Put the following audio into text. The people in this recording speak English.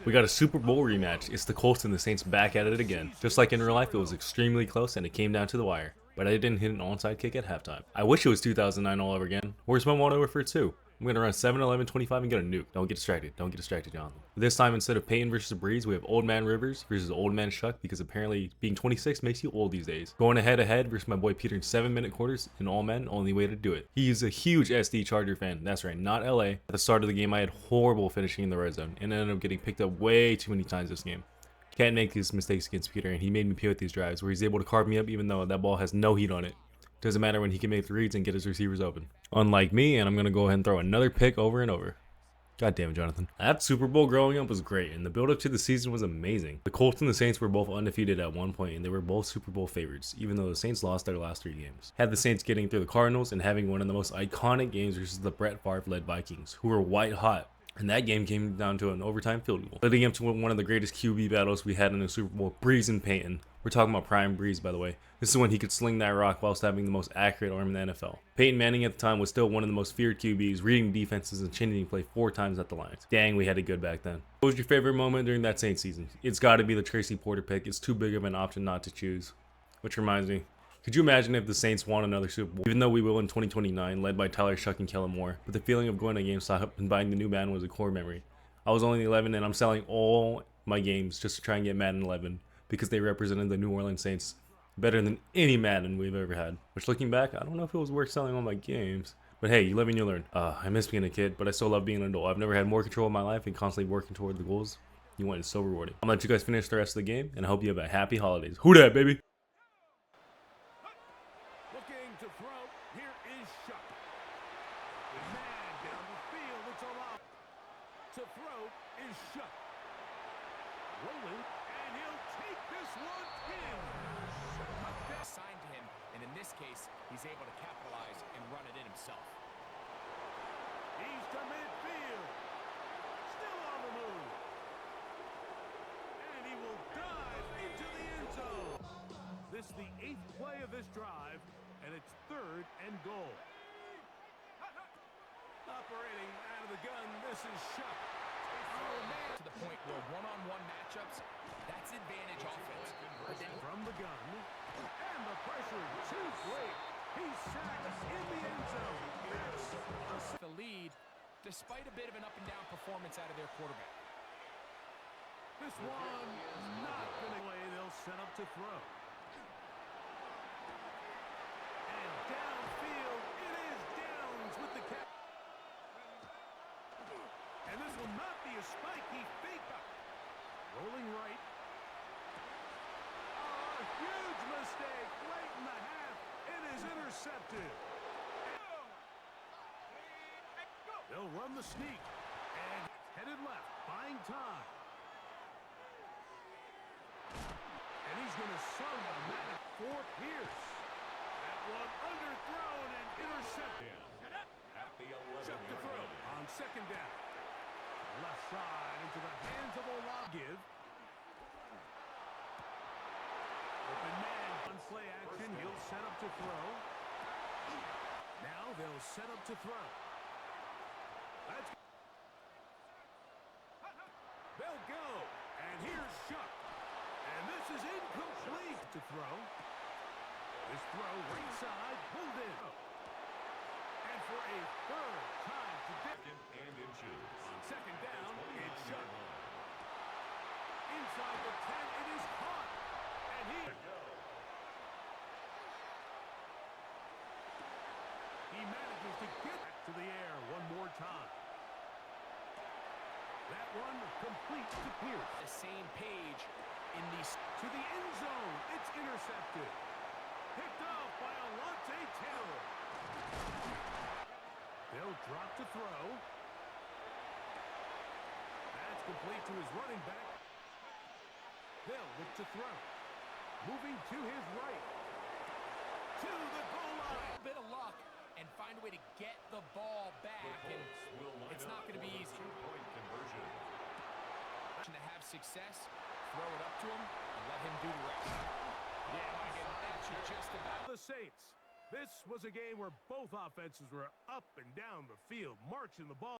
We got a Super Bowl rematch. It's the Colts and the Saints back at it again. Just like in real life, it was extremely close and it came down to the wire. But I didn't hit an onside kick at halftime. I wish it was 2009 all over again. Where's my one over for 2? I'm going to run 7, 11, 25 and get a nuke. Don't get distracted. Don't get distracted, Jonathan. This time, instead of Peyton versus Breeze, we have Old Man Rivers versus Old Man Shough because apparently being 26 makes you old these days. Going head to head versus my boy Peter in 7-minute quarters in all men, only way to do it. He's a huge SD Charger fan. That's right, not LA. At the start of the game, I had horrible finishing in the red zone and ended up getting picked up way too many times this game. Can't make these mistakes against Peter, and he made me pay with these drives where he's able to carve me up even though that ball has no heat on it. Doesn't matter when he can make the reads and get his receivers open. Unlike me, and I'm going to go ahead and throw another pick over and over. God damn it, Jonathan. That Super Bowl growing up was great, and the build-up to the season was amazing. The Colts and the Saints were both undefeated at one point, and they were both Super Bowl favorites, even though the Saints lost their last 3 games. Had the Saints getting through the Cardinals and having one of the most iconic games versus the Brett Favre-led Vikings, who were white hot. And that game came down to an overtime field goal, leading up to one of the greatest QB battles we had in the Super Bowl, Breeze and Peyton. We're talking about prime Breeze, by the way. This is when he could sling that rock whilst having the most accurate arm in the NFL. Peyton Manning at the time was still one of the most feared QBs, reading defenses and changing play 4 times at the lines. Dang, we had it good back then. What was your favorite moment during that Saints season? It's got to be the Tracy Porter pick. It's too big of an option not to choose. Which reminds me, could you imagine if the Saints won another Super Bowl? Even though we will in 2029, led by Tyler Shough and Kellen Moore, but the feeling of going to GameStop and buying the new Madden was a core memory. I was only 11 and I'm selling all my games just to try and get Madden 11 because they represented the New Orleans Saints better than any Madden we've ever had. Which, looking back, I don't know if it was worth selling all my games. But hey, you live and you learn. I miss being a kid, but I still love being an adult. I've never had more control of my life and constantly working toward the goals you want is so rewarding. I'm gonna let you guys finish the rest of the game, and I hope you have a happy holidays. Who dat, baby? Looking to throw. Here is Shough. The man down the field. It's allowed. To throw is Shough. Rolling, and he'll take this one in. Assigned to him, and in this case, he's able to capitalize and run it in himself. He's to midfield. Still on the move. And he will dive into the end zone. This is the 8th play of this drive, and it's 3rd and goal. Operating out of the gun, this is Shough. Oh, man. To the point where one-on-one matchups, that's advantage offense. But then From the gun, and the pressure too great. He's sacked in the end zone. That's the lead, despite a bit of an up-and-down performance out of their quarterback. this one not going to play. They'll set up to throw. And downfield, it is Downs with the catch. And this will not be a spike. He faked up. Rolling right. A huge mistake late in the half. It is intercepted. They'll run the sneak. And headed left, buying time. And he's going to serve a man for Pierce. That one underthrown and intercepted. Shough to throw on 2nd down. Left side into the hands of Olagiv. Open man on play action. He'll set up to throw. Now they'll set up to throw. That's they'll go. And here's Shough. And this is incomplete to throw. This throw right side, pulled in. And for a 3rd time to and in shoes. On 2nd down, it's Shough. Inside the 10, it is caught. And he manages to get to the air one more time. That one complete to Pierce. The same page in these. To the end zone. It's intercepted. Picked off by Alontae Taylor. They'll drop to throw. That's complete to his running back. They'll look to throw. Moving to his right. To the goal line. A bit of luck and find a way to get the ball back, and it's not going to be easy. To have success, throw it up to him and let him do the rest. Yeah, I can match you just about. The Saints. This was a game where both offenses were up and down the field, marching the ball.